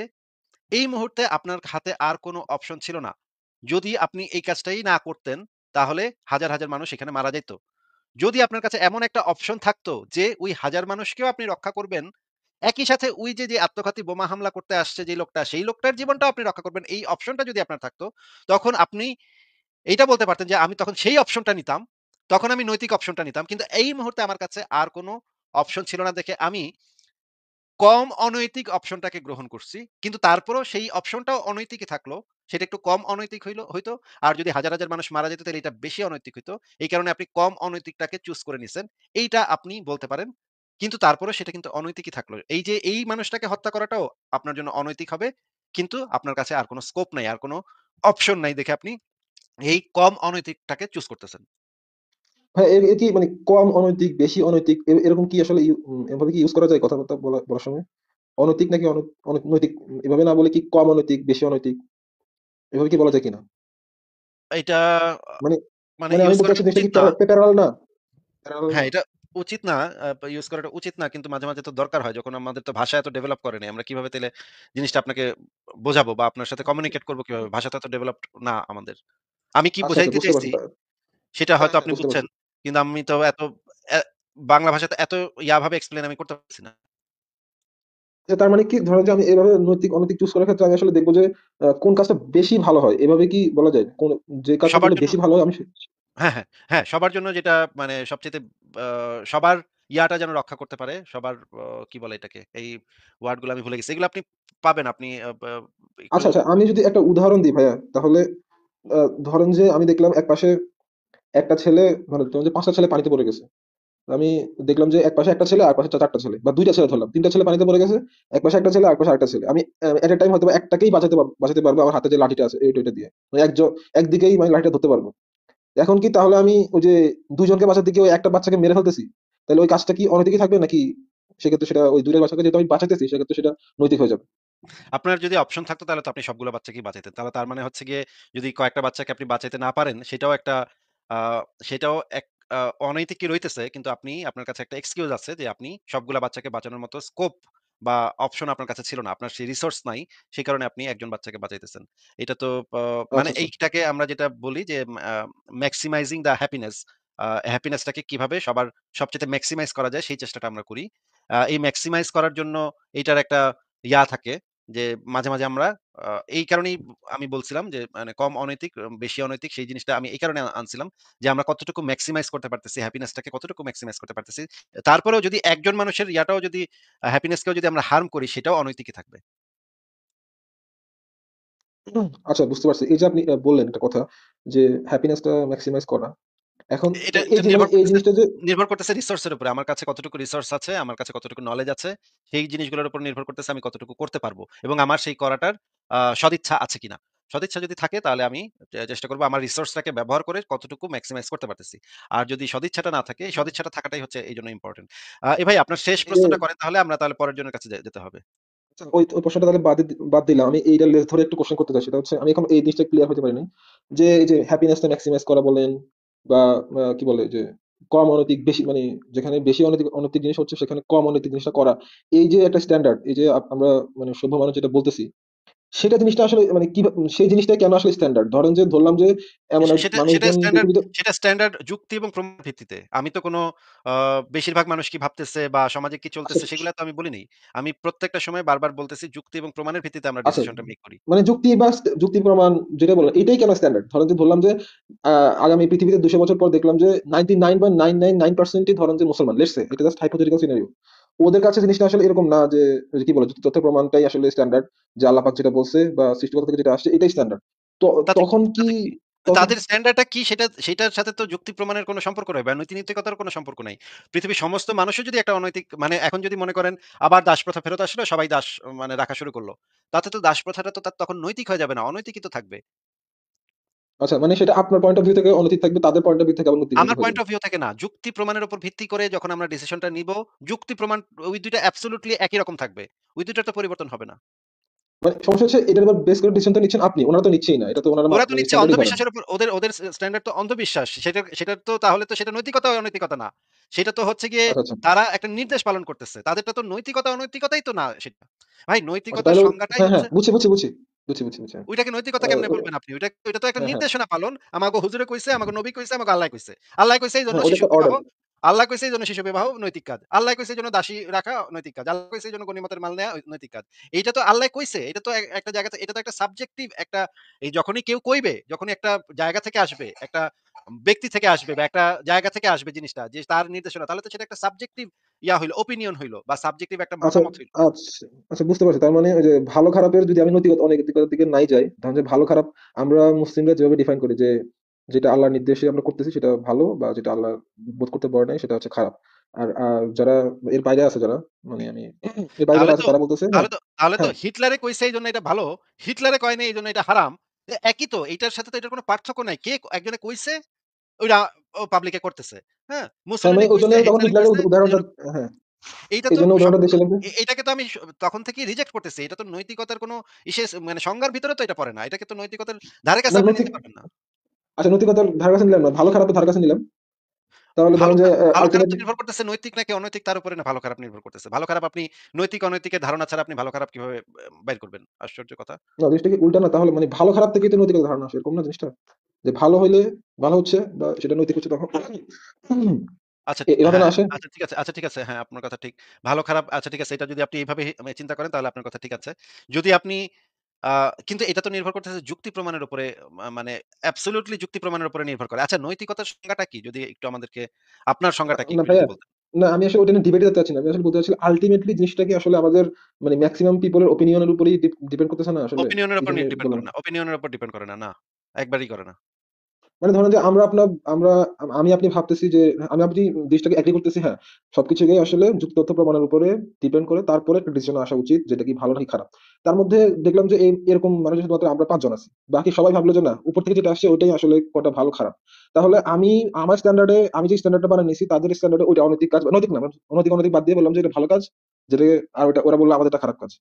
এই মুহূর্তে আপনার হাতে আর কোনো অপশন ছিল না। যদি আপনি এই কাজটাই না করতেন, তাহলে হাজার মানুষ এখানে মারা যাইত। যদি আপনার কাছে এমন একটা অপশন থাকতো যে ওই হাজার মানুষকেও আপনি রক্ষা করবেন, একই সাথে ওই যে আত্মঘাতী বোমা হামলা করতে আসছে যে লোকটা, সেই লোকটার জীবনটাও আপনি রক্ষা করবেন। এই অপশনটা যদি আপনার থাকতো, তখন আপনি এইটা বলতে পারতেন যে আমি তখন সেই অপশনটা নিতাম। তখন আমি নৈতিক অপশনটা নিতাম। কিন্তু এই মুহূর্তে আমার কাছে আর কোন অপশন ছিল না দেখে আমি কম অনৈতিক অপশনটাকে গ্রহণ করছি। কিন্তু তারপরেও সেই অপশনটাও অনৈতিকই থাকলো। সেটা একটু কম অনৈতিক হইতো। আর যদি হাজার মানুষ মারা যেত তাহলে এটা বেশি অনৈতিক হইতো। এই কারণে আপনি কম অনৈতিকটাকে চুজ করে নিছেন। এইটা আপনি বলতে পারেন। কিন্তু তারপরেও সেটা কিন্তু অনৈতিকই থাকলো। এই যে এই মানুষটাকে হত্যা করাটাও আপনার জন্য অনৈতিক হবে। কিন্তু আপনার কাছে আর কোন স্কোপ নাই, আর কোন অপশন নাই দেখে আপনি এই কম অনৈতিকটাকে চুজ করতেছেন। ভাই এ কি মানে কম অনৈতিক, বেশি অনৈতিক এরকম কি আসলে এভাবে কি ইউজ করা যায় কথাবার্তা বলার সময়? অনৈতিক নাকি নৈতিক এভাবে না বলে কি কম অনৈতিক, বেশি অনৈতিক এভাবে কি বলা যায় কিনা? এইটা আ মানে মানে মানে আমি ইউজ বলতে করাটা চাচ্ছি জিনিসটা উচিত কি না। প্যারালাল না? প্যারালাল হ্যাঁ, না? এটা উচিত না। ইউজ করাটা উচিত না। কিন্তু মাঝে তো দরকার হয়। যখন আমাদের তো ভাষা এত ডেভেলপ করে নাই। আমরা কিভাবে তাইলে জিনিসটা আপনাকে বোঝাবো বা আপনার সাথে কমিউনিকেট করব কিভাবে? ভাষা তো এত ডেভেলপড না আমাদের। আমি কি আচ্ছা, আচ্ছা বোঝাইতে বুঝতে চাইছি পারছি। সেটা হ্যাঁ, হয়তো হ্যাঁ আপনি বুঝতে বুঝছেন। পারছি। কিন্তু আমি তো এত এ বাংলা ভাষাতে এত ভাবে এক্সপ্লেইন আমি করতে পারছি না। যে তার মানে কি ধরেন যে আমি এভাবে নৈতিক অনৈতিক চুজ করার ক্ষেত্রে আমি আসলে দেখবো যে কোন কাজটা বেশি ভালো হয়। এভাবে কি বলা যায়? যে কাজটা সবার করলে জন্য বেশি ভালো হয় আমি হ্যাঁ, সবার জন্য যেটা মানে সবচাইতে আ সবার ইয়াটা যেন রক্ষা করতে পারে। সবার কি বলে এটাকে? এই ওয়ার্ড গুলো আমি ভুলে গেছি। এগুলো আপনি পাবেন। আপনি আ বা একটু আচ্ছা, আচ্ছা আমি যদি একটা উদাহরণ দিই ভাইয়া তাহলে আ ধরেন যে আমি দেখলাম একপাশে একটা ছেলে মানে ধরেন যে ৫ টা ছেলে পানিতে পড়ে গেছে। আমি দেখলাম যে একপাশে একটা ছেলে আর পাশে ৪ টা ছেলে বা ২ টা ছেলে ধরলাম। ৩ টা ছেলে পানিতে পড়ে গেছে। একপাশে একটা ছেলে আরেকপাশে আরেকটা ছেলে। আমি এট a টাইম হয়তোবা একটাকেই বাঁচাতে পারবো আমার হাতে যে লাঠিটা আছে ওইটা দিয়ে। মানে একদিকেই মানে লাঠিটা ধরতে পারবো। এখন কি তাহলে আমি ওই যে ২ জনকে বাঁচাতে গিয়ে ওই একটা বাচ্চাকে মেরে ফেলতেছি? তাহলে ওই কাজটা কি অনৈতিকই থাকবে নাকি সেক্ষেত্রে সেটা ওই ২ টা বাচ্চাকে যেহেতু আমি বাঁচাইতেছি সেক্ষেত্রে সেটা নৈতিক হয়ে যাবে? আপনার যদি অপশন থাকতো তাহলে তো আপনি সবগুলো বাচ্চাকেই বাঁচাইতেন। তাহলে তার মানে হচ্ছে গিয়ে যদি কয়েকটা বাচ্চাকে আপনি বাঁচাইতে না পারেন আ সেটাও এক অনৈতিকই রইতেছে। কিন্তু আপনার কাছে একটা এক্সকিউজ আছে যে আপনি সবগুলা বাচ্চাকে বাঁচানোর মতো স্কোপ বা অপশন আপনার কাছে ছিল না। আপনার সেই রিসোর্স নাই। সেই কারণে আপনি একজন বাচ্চাকে বাঁচাইতেছেন। এটা তো আ মানে আচ্ছা, আচ্ছা। এইটাকে আমরা যেটা বলি যে আ ম্যাক্সিমাইজিং দ্য হ্যাপিনেস। হ্যাপিনেসটাকে কিভাবে সবচাইতে ম্যাক্সিমাইজ করা যায় সেই চেষ্টাটা আমরা করি। এই ম্যাক্সিমাইজ করার জন্য এইটার একটা থাকে যে মাঝে আমরা আ এই কারণেই আমি বলছিলাম যে মানে কম অনৈতিক, বেশি অনৈতিক সেই জিনিসটা আমি এই কারণে আনছিলাম যে আমরা কতটুকু ম্যাক্সিমাইজ করতে পারতেছি, হ্যাপিনেসটাকে কতটুকু ম্যাক্সিমাইজ করতে পারতেছি। তারপরেও যদি একজন মানুষের যদি হ্যাপিনেসকেও যদি আমরা হার্ম করি সেটাও অনৈতিকই থাকবে। আচ্ছা বুঝতে পারছি। এই যে আপনি বললেন একটা কথা যে হ্যাপিনেসটা ম্যাক্সিমাইজ করা। এখন এটা এই এটা যে মানে এই জিনিসটা যে নির্ভর করতেছে রিসোর্স এর উপরে। আমার কাছে কতটুকু রিসোর্স আছে, আমার কাছে কতটুকু নলেজ আছে, সেই জিনিসগুলোর উপর নির্ভর করতেছে আমি কতটুকু করতে পারবো এবং আমার সেই করাটার সদিচ্ছা আছে কিনা। সদিচ্ছা যদি থাকে তাহলে আমি চেষ্টা করব আমার রিসোর্সটাকে ব্যবহার করে কতটুকু ম্যাক্সিমাইজ করতে পারতেছি। আর যদি সদিচ্ছাটা না থাকে, এই সদিচ্ছাটা থাকাটাই হচ্ছে এইজন্য ইম্পোর্টেন্ট। এ ভাই আপনার শেষ এই যে প্রশ্নটা করেন তাহলে আমরা তাহলে পরের জনের কাছে যেতে হবে। আচ্ছা, ওই প্রশ্নটা তাহলে বাদ দিলাম। আমি এইটা লেস ধরে একটু কোশ্চেন করতে চাই। সেটা হচ্ছে আমি এখন এই জিনিসটা ক্লিয়ার হতে পারি নাই। যে এই যে হ্যাপিনেসটা ম্যাক্সিমাইজ করা বলেন বা কি বলে যে কম অনৈতিক বেশি মানে যেখানে বেশি অনৈতিক অনৈতিক জিনিস হচ্ছে সেখানে কম অনৈতিক জিনিসটা করা। এই যে একটা স্ট্যান্ডার্ড এই যে আমরা মানে সভ্য মানুষ যেটা বলতেছি সেটা জিনিসটা আসলে মানে কি সেই জিনিসটা কেন আসলে স্ট্যান্ডার্ড? ধরেন যে ধরলাম যে এমন এক সেটা মানুষজন স্ট্যান্ডার্ড পৃথিবীতে সেটা স্ট্যান্ডার্ড যুক্তি এবং প্রমাণের ভিত্তিতে। আমি তো কোনো আ বেশিরভাগ মানুষ কি ভাবতেছে বা সমাজে কি আচ্ছা, চলতেছে সেগুলা তো আমি বলি নাই। আমি প্রত্যেকটা সময় বারবার বলতেছি যুক্তি এবং প্রমাণের ভিত্তিতে আমরা আচ্ছা, ডিসিশনটা মেক করি। মানে যুক্তি বা যুক্তি প্রমাণ যেটা বললেন এটাই কেন স্ট্যান্ডার্ড? ধরেন যে ধরলাম যে আগামী পৃথিবীতে ২০০ বছর পর দেখলাম যে 99.999% ই ধরেন যে মুসলমান। লেটস সে এটা জাস্ট হাইপোথেটিক্যাল সিনারিও। ওদের কাছে জিনিসটা আসলে এরকম না যে ওই যে কি বলে যুক্তি তথ্য প্রমাণটাই আসলে স্ট্যান্ডার্ড। যে আল্লাহ পাক যেটা বলছে বা সৃষ্টিকর্তা থেকে যেটা আসছে এটাই স্ট্যান্ডার্ড। তো তাতে কি তখন কি তাতে কি? তখন তাদের স্ট্যান্ডার্ডটা কি সেটার সাথে তো যুক্তি প্রমাণের কোনো সম্পর্ক নাই বা নৈতিকতার কোনো সম্পর্ক নাই। পৃথিবীর সমস্ত মানুষও যদি একটা অনৈতিক মানে এখন যদি মনে করেন আবার দাসপ্রথা ফেরত আসলো, সবাই দাস মানে রাখা শুরু করল। তাতে তো দাসপ্রথাটা তো তার তখন নৈতিক হয়ে যাবে না, অনৈতিকই তো থাকবে। আচ্ছা মানে সেটা আপনার পয়েন্ট অফ ভিউ থেকে অনৈতিক থাকবে, তাদের পয়েন্ট অফ ভিউ থেকে আবার আমার নৈতিক হয়ে পয়েন্ট যাবে। অফ ভিউ থেকে না, যুক্তি প্রমাণের উপর ভিত্তি করে যখন আমরা ডিসিশনটা নিব, যুক্তি প্রমাণ ওই ২ টা অ্যাবসোলিউটলি একই রকম থাকবে। ওই ২ টার তো পরিবর্তন হবে না। মানে সমস্যা হচ্ছে এটার উপর বেস করে ডিসিশনটা নিচ্ছেন আপনি। উনারা তো নিচ্ছেই না। এটা তো উনারা ওরা তো মানে নিচ্ছে স্ট্যান্ডার্ডই ধরেন। অন্ধবিশ্বাসের উপর, ওদের স্ট্যান্ডার্ড তো অন্ধবিশ্বাস। সেটার তো তাহলে তো সেটা নৈতিকতা অনৈতিকতা না। সেটা তো হচ্ছে গিয়ে আচ্ছা, আচ্ছা। তারা একটা নির্দেশ পালন করতেছে। তাদেরটা তো নৈতিকতা অনৈতিকতাই তো না সেটা। ভাই আচ্ছা নৈতিকতার তাহলে সংজ্ঞাটাই হ্যাঁ, হ্যাঁ। হচ্ছে বুঝছি। বুঝছি। ওইটাকে নৈতিকতা আ কেমনে ওটা বলবেন আপনি? ওইটা তো একটা হ্যাঁ, হ্যাঁ। নির্দেশনা পালন। আমাগো হুজুরে কইছে, আমাগো নবী কইছে, আমাগো আল্লাহ কইছে। আল্লাহ কইছে এইজন্য হ্যাঁ, ওটা শিশু একটা বিবাহ অর্ডার। আল্লাহ কইছে এইজন্য শিশু বিবাহ নৈতিক কাজ। আল্লাহ কইছে এইজন্য দাসী রাখা নৈতিক কাজ। আল্লাহ কইছে এইজন্য গনিমতের মাল নেয়া নৈতিক কাজ। এইটা তো আল্লাহ কইছে। এটা তো একটা জায়গা থেকে এটা তো একটা সাবজেক্টিভ একটা এই যখনই কেউ কইবে, যখনই একটা জায়গা থেকে আসবে, একটা ব্যক্তি থেকে আসবে বা একটা জায়গা থেকে আসবে জিনিসটা যে তার নির্দেশনা তাহলে তো সেটা একটা সাবজেক্টিভ হইলো, ওপিনিয়ন হইলো বা সাবজেক্টিভ একটা আচ্ছা, মতামত হইলো। আচ্ছা বুঝতে পারছি। তার মানে ওই যে ভালো খারাপের যদি আমি অনৈতিকতার দিকে নাই যাই, ধরেন যে ভালো খারাপ আমরা মুসলিমরা যেভাবে ডিফাইন করি যে যেটা আল্লাহর নির্দেশে আমরা করতেছি সেটা ভালো বা যেটা আল্লাহ বোধ করতে বলে নাই সেটা হচ্ছে খারাপ। আর যারা এর বাইরে আছে যারা মানে আমি এর বাইরে তাহলে যারা আছে তো তারা বলতেছে হ্যাঁ, তাহলে তো হ্যাঁ, হিটলারে কইছে এইজন্য এটা ভালো। হিটলারে কয় নাই এইজন্য এটা হারাম। একই তো এইটার সাথে তো এটার কোনো পার্থক্য নাই। একজনে কইছে ওইটা ও পাবলিকে করতেছে। হ্যাঁ? হ্যাঁ মানে মুসোলিনি ওইজন্য কইছে, তখন হিটলারে হিটলারের কইছে উদাহরণটা এজন্য হ্যাঁ, এইটা তো এইজন্য উদাহরণটা সম্পূর্ণ দিয়েছিলাম যে এইটাকে তো আমি তখন থেকেই রিজেক্ট করতেছি। এটা তো নৈতিকতার কোনো মানে সংজ্ঞার ভিতরে তো এটা পড়ে না। এটাকে তো নৈতিকতার ধারে কাছে না আপনি নৈতিক নিতে পারবেন না। আচ্ছা নৈতিকতার ধারে কাছে নিলাম না। ভালো খারাপের ধারে কাছে নিলাম। তাহলে ধরেন যে ভালো খারাপ তো আল্টিমেটলি নির্ভর করতেছে নৈতিক নাকি অনৈতিক তার উপরে না ভালো খারাপ নির্ভর করতেছে। ভালো খারাপ আপনি নৈতিক অনৈতিকের ধারণা ছাড়া আপনি ভালো খারাপ কিভাবে বাইর করবেন? আশ্চর্য কথা। না জিনিসটা কি উল্টা না? তাহলে মানে ভালো খারাপ থেকেই তো নৈতিকতার ধারণা আসে। এরকম না জিনিসটা? যে ভালো হইলে ভালো হচ্ছে বা সেটা নৈতিক হচ্ছে তখন আচ্ছা এভাবে না হ্যাঁ, আসে? আচ্ছা ঠিক আছে। হ্যাঁ, আপনার কথা ঠিক। ভালো খারাপ আচ্ছা ঠিক আছে। এটা যদি আপনি এভাবে চিন্তা করেন তাহলে আপনার কথা ঠিক আছে। যদি আপনি আ কিন্তু এটা তো নির্ভর করতেছে যুক্তি প্রমাণের উপরে মানে অ্যাবসোলিউটলি যুক্তি প্রমাণের উপরে নির্ভর করে। আচ্ছা নৈতিকতার সংজ্ঞাটা কি? যদি একটু আমাদেরকে আপনার সংজ্ঞাটা কি না একটু যদি ভাইয়া, বলতেন? না আমি আসলে ওটা নিয়ে ডিবেটে যেতে চাচ্ছি না। আমি আসলে বলতে চাচ্ছি আল্টিমেটলি জিনিসটা কি আসলে আমাদের মানে মেক্সিমাম পিপল এর ওপিনিয়ন এর উপরেই ডিপেন্ড করতেছে না আসলে? ওপিনিয়নের উপর এজন্যই ডিপেন্ড বললাম। করে না। ওপিনিয়নের উপর ডিপেন্ড করে না। না, একবারেই করে না। মানে ধরেন যে আমরা আমি আপনি ভাবতেছি যে আমি আপনি জিনিসটাকে এগ্রি করতেছি হ্যাঁ, সবকিছুকেই আসলে যুক্তি তথ্য প্রমাণের উপরে ডিপেন্ড করে তারপরে একটা ডিসিশন আসা উচিত যেটা কি ভালো নাকি খারাপ। তার মধ্যে দেখলাম যে এরকম মানুষ শুধুমাত্র আমরা ৫ জন আছি। বাকি সবাই ভাবলো যে না উপর থেকে যেটা আসছে ওইটাই আসলে কোনটা ভালো খারাপ। তাহলে আমি আমার স্ট্যান্ডার্ডে আমি যে স্ট্যান্ডার্ডটা বানায় নিছি তাদের স্ট্যান্ডার্ডে ওইটা অনৈতিক কাজ অনৈতিক না অনৈতিক বাদ দিয়ে বললাম যে এটা ভালো কাজ যেটাকে আর ওরা বলল আমাদেরটা খারাপ কাজ।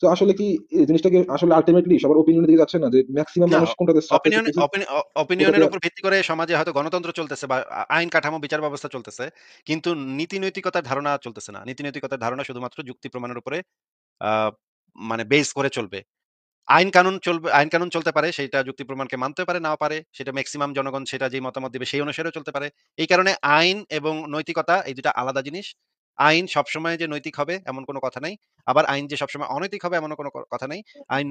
তো আসলে কি এই জিনিসটা কি আসলে আল্টিমেটলি সবার ওপিনিয়ন এর দিকে যাচ্ছে না যে মেক্সিমাম না, মানুষ কোনটাতে সাফার অপিনিয়ন করতেছে অপিনি অ ওটাতে অপিনিয়নের উপর ভিত্তি করে সমাজে হয়তো গণতন্ত্র চলতেছে বা আইন কাঠামো বিচার ব্যবস্থা চলতেছে। কিন্তু নীতি নৈতিকতার ধারণা চলতেছে না। নীতি নৈতিকতার ধারণা শুধুমাত্র যুক্তি প্রমাণের উপরে আ মানে বেস করে চলবে। আইন কানুন চলতে পারে সেটা যুক্তি প্রমাণকে মানতেও পারে, নাও পারে। সেটা মেক্সিমাম জনগণ সেটা যেই মতামত দিবে সেই অনুসারেও চলতে পারে। এই কারণে আইন এবং নৈতিকতা এই ২ টা আলাদা জিনিস। আইন সবসময় যে নৈতিক হবে এমন কোনো কথা নাই। আবার আইন যে সবসময় অনৈতিক হবে এমনও কোনো কথা নাই। আইন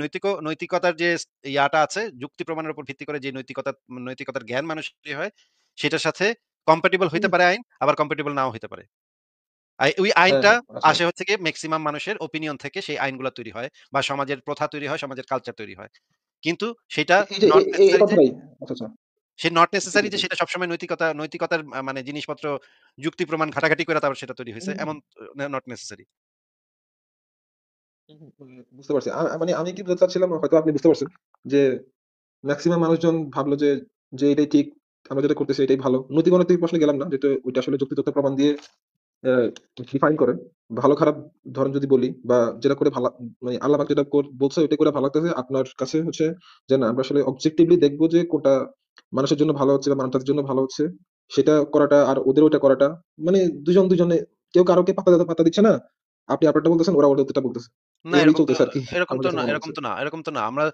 নৈতিকতার যে ইয়াটা আছে যুক্তি প্রমাণের উপর ভিত্তি করে যে নৈতিকতার জ্ঞান মানুষের তৈরি হয় সেটার সাথে কম্প্যাটিবল হইতে পারে আইন, আবার কম্প্যাটিবল নাও হইতে পারে। ওই হ্যাঁ, আইনটা হ্যাঁ, আচ্ছা। আসে হচ্ছে গিয়ে মেক্সিমাম মানুষের ওপিনিয়ন থেকে সেই আইনগুলা তৈরি হয় বা সমাজের প্রথা তৈরি হয়, সমাজের কালচার তৈরি হয়। কিন্তু সেটা এই যে নট এই নেসেসারি যে কথাটাই আচ্ছা, আচ্ছা। নট জি, নেসেসারি জি, যে জি। সেটা সবসময় নৈতিকতার মানে জিনিসপত্র যুক্তি প্রমাণ ঘাটাঘাটি করে তারপর সেটা তৈরি হইছে। হুম, এমন নট নেসেসারি। হুম, বুঝতে পারছি। মানে আমি কি বলতে চাচ্ছিলাম হয়তো আপনি বুঝতে পারছেন যে মেক্সিমাম মানুষজন ভাবলো যে এটাই ঠিক। আমরা যেটা করতেছি এটাই ভালো। নৈতিক অনৈতিক প্রশ্নে গেলাম না। যেটা ওইটা আসলে যুক্তিতথ্য প্রমাণ দিয়ে অ্যা ডিফাইন করে। ভালো খারাপ ধরেন যদি বলি বা যেটা করে মানে আল্লাহ পাক যেটা বলছে ওইটা করে ভালো লাগতেছে। আপনার কাছে হচ্ছে যে না আমরা আসলে অবজেক্টিভলি দেখবো যে কোনটা মানুষের জন্য ভালো হচ্ছে বা মানবতার জন্য ভালো হচ্ছে। সেটা করাটা আর ওদের ওইটা করাটা মানে দুজনে কেউ কারোকে পাত্তা দিচ্ছে না। আপনি আপনারটা বলতেছেন, ওরা ওদেরটা বলতেছে। না এভাবেই চলতেছে আরকি। এরকম আমার তো কাছে না, মনে এরকম হচ্ছে। তো না, এরকম তো না। আমরা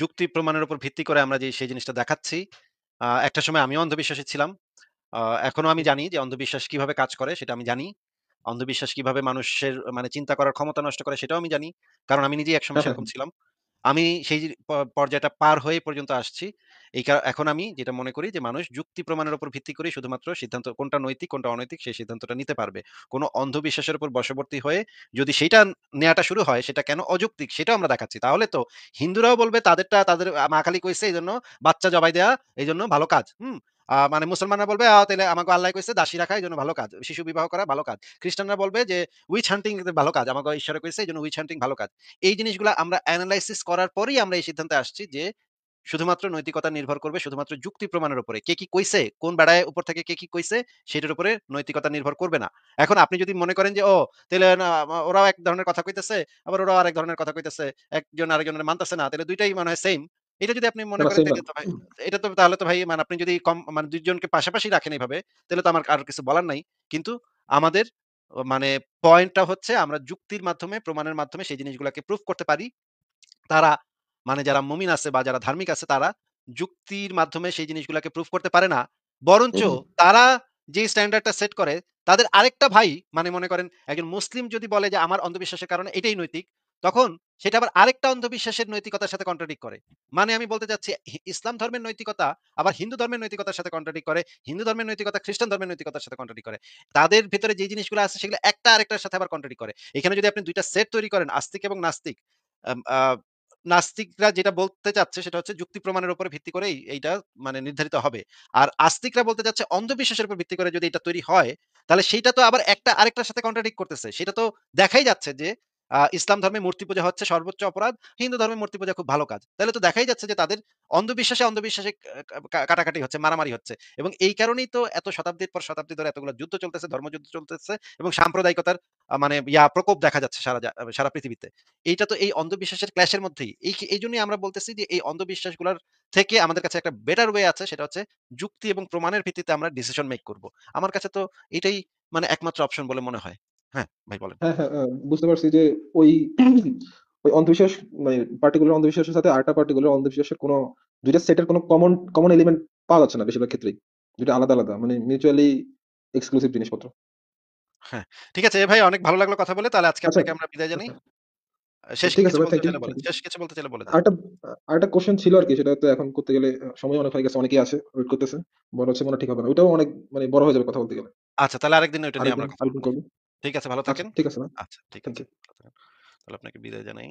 যুক্তি প্রমাণের উপর ভিত্তি করে আমরা সেই জিনিসটা দেখাচ্ছি। একটা সময় আমিও অন্ধবিশ্বাসী ছিলাম। আ এখনো আমি জানি যে অন্ধবিশ্বাস কিভাবে কাজ করে সেটা আমি জানি। অন্ধবিশ্বাস কিভাবে মানুষের মানে চিন্তা করার ক্ষমতা নষ্ট করে সেটাও আমি জানি। কারণ আমি নিজেই একসময় হ্যাঁ, হ্যাঁ, সেরকম ছিলাম। আমি সেই পর্যায়টা পার হয়ে পর্যন্ত আসছি। এখন আমি যেটা মনে করি যে মানুষ যুক্তি প্রমাণের উপর ভিত্তি করে শুধুমাত্র সিদ্ধান্ত কোনটা নৈতিক, কোনটা অনৈতিক সেই সিদ্ধান্তটা নিতে পারবে। কোন অন্ধবিশ্বাসের উপর বশবর্তী হয়ে যদি সেইটা নেয়াটা শুরু হয় সেটা কেন অযৌক্তিক সেটাও আমরা দেখাচ্ছি। তাহলে তো হিন্দুরাও বলবে তাদেরটা তাদের মা কালী কইছে এইজন্য বাচ্চা জবাই দেয়া এইজন্য ভালো কাজ। হুম? মানে মুসলমানরা বলবে তাইলে আমাকে আল্লাহ কইছে দাসী রাখা এইজন্য ভালো কাজ। শিশু বিবাহ করা ভালো কাজ। খ্রিস্টানরা বলবে যে উইচ হান্টিং ভালো কাজ। আমাকে ঈশ্বরে কইছে এইজন্য উইচ হান্টিং ভালো কাজ। এই জিনিসগুলা আমরা এনালাইসিস করার পরেই আমরা এই সিদ্ধান্তে আসছি যে শুধুমাত্র নৈতিকতা নির্ভর করবে শুধুমাত্র যুক্তি প্রমাণের উপরে। কে কি কইছে, কোন বেড়ায় উপর থেকে কে কি কইছে সেটার উপরে নৈতিকতা নির্ভর করবে না। এখন আপনি যদি মনে করেন যে তাইলে না ওরাও এক ধরনের কথা কইতেছে, আবার ওরাও আরেক ধরনের কথা কইতেছে। একজন আরেকজনের মানতেছে না। তাইলে ২ টাই মনে হয় সেইম। এটা যদি আপনি না, মনে না করেন সেম না। তাইলে তো ভাই এটা তো তাহলে তো ভাই মানে আপনি যদি মানে ২ জনকে পাশাপাশি রাখেন এভাবে তাহলে তো আমার আর কিছু বলার নাই। কিন্তু আমাদের মানে পয়েন্টটা হচ্ছে আমরা যুক্তির মাধ্যমে প্রমাণের মাধ্যমে সেই জিনিসগুলাকে প্রুফ করতে পারি। তারা মানে যারা মুমিন আছে বা যারা ধার্মিক আছে তারা যুক্তির মাধ্যমে সেই জিনিসগুলাকে প্রুফ করতে পারে না। বরঞ্চ তারা যে স্ট্যান্ডার্ডটা সেট করে তাদের আরেকটা ভাই মানে মনে করেন একজন মুসলিম যদি বলে যে আমার অন্ধবিশ্বাসের কারণে এটাই নৈতিক, তখন সেটা আবার আরেকটা অন্ধবিশ্বাসের নৈতিকতার সাথে কন্ট্রাডিক্ট করে। মানে আমি বলতে চাচ্ছি ইসলাম ধর্মের নৈতিকতা আবার হিন্দু ধর্মের নৈতিকতার সাথে কন্ট্রাডিক্ট করে। হিন্দু ধর্মের নৈতিকতা খ্রিস্টান ধর্মের নৈতিকতার সাথে কন্ট্রাডিক্ট করে। তাদের ভেতরে যে জিনিসগুলো আছে সেগুলো একটা আরেকটার সাথে আবার কন্ট্রাডিক্ট করে। এখানে যদি আপনি ২ টা সেট তৈরি করেন আস্তিক এবং নাস্তিক, আম আ নাস্তিকরা যেটা বলতে চাচ্ছে সেটা হচ্ছে যুক্তি প্রমাণের উপরে ভিত্তি করেই এইটা মানে নির্ধারিত হবে। আর আস্তিকরা বলতে চাচ্ছে অন্ধবিশ্বাসের উপর ভিত্তি করে যদি এটা তৈরি হয়, তাহলে সেইটা তো আবার একটা আরেকটার সাথে কন্ট্রাডিক্ট করতেছে। সেটা তো দেখাই যাচ্ছে যে ইসলাম ধর্মে মূর্তি পূজা হচ্ছে সর্বোচ্চ অপরাধ, হিন্দু ধর্মে মূর্তি পূজা খুব ভালো কাজ। তাহলে তো দেখাই যাচ্ছে যে তাদের অন্ধবিশ্বাসে কাটাকাটি হচ্ছে, মারামারি হচ্ছে। এবং এই কারণেই তো এত শতাব্দীর পর শতাব্দী ধরে এতগুলো যুদ্ধ চলতেছে, ধর্মযুদ্ধ চলতেছে এবং সাম্প্রদায়িকতার মানে প্রকোপ দেখা যাচ্ছে সারা পৃথিবীতে। এইটা তো এই অন্ধবিশ্বাসের ক্ল্যাশের মধ্যেই। এইজন্যই আমরা বলতেছি যে এই অন্ধবিশ্বাসগুলার থেকে আমাদের কাছে একটা বেটার ওয়ে আছে সেটা হচ্ছে যুক্তি এবং প্রমাণের ভিত্তিতে আমরা ডিসিশন মেক করব। আমার কাছে তো এটাই মানে একমাত্র অপশন বলে মনে হয়। হ্যাঁ, ভাই বলেন। হ্যাঁ, হ্যাঁ, বুঝতে পারছি যে ওই ওই অন্ধবিশ্বাস মানে পার্টিকুলার অন্ধবিশ্বাসের সাথে আরেকটা পার্টিকুলার অন্ধবিশ্বাসের কোনো ২ টা সেটের কোনো কমন এলিমেন্ট পাওয়া যাচ্ছে না বেশিরভাগ ক্ষেত্রেই। ২ টা আলাদা মানে মিউচুয়ালি এক্সক্লুসিভ জিনিসপত্র। হ্যাঁ, ঠিক আছে ভাই অনেক ভালো লাগলো কথা বলে। তাহলে আজকে আচ্ছা, আপনাকে আমরা বিদায় জানাই। আচ্ছা। শেষ ঠিক আছে কিছু ভাই, বলতে থ্যাংক ইউ, চাইলে বলেন। Thank you. শেষ কিছু বলতে চাইলে বলে দেন। আরেকটা আরেকটা কোয়েশ্চেন ছিল আরকি, সেটা তো এখন করতে গেলে সময় অনেক হয়ে গেছে। অনেকেই আছে, ওয়েট করতেছে। মনে হচ্ছে ঠিক হবে না। ওইটাও অনেক মানে বড় হয়ে যাবে কথা বলতে গেলে। আচ্ছা তাহলে আরেকদিন ওইটা নিয়ে আমরা কথা আরেকদিন বলব। করব। ঠিক আছে ভালো আচ্ছা, থাকেন। ঠিক আছে ভাই। আচ্ছা ঠিক থ্যাংক আছে। ইউ। ভালো থাকেন। তাহলে আপনাকে বিদায় জানাই।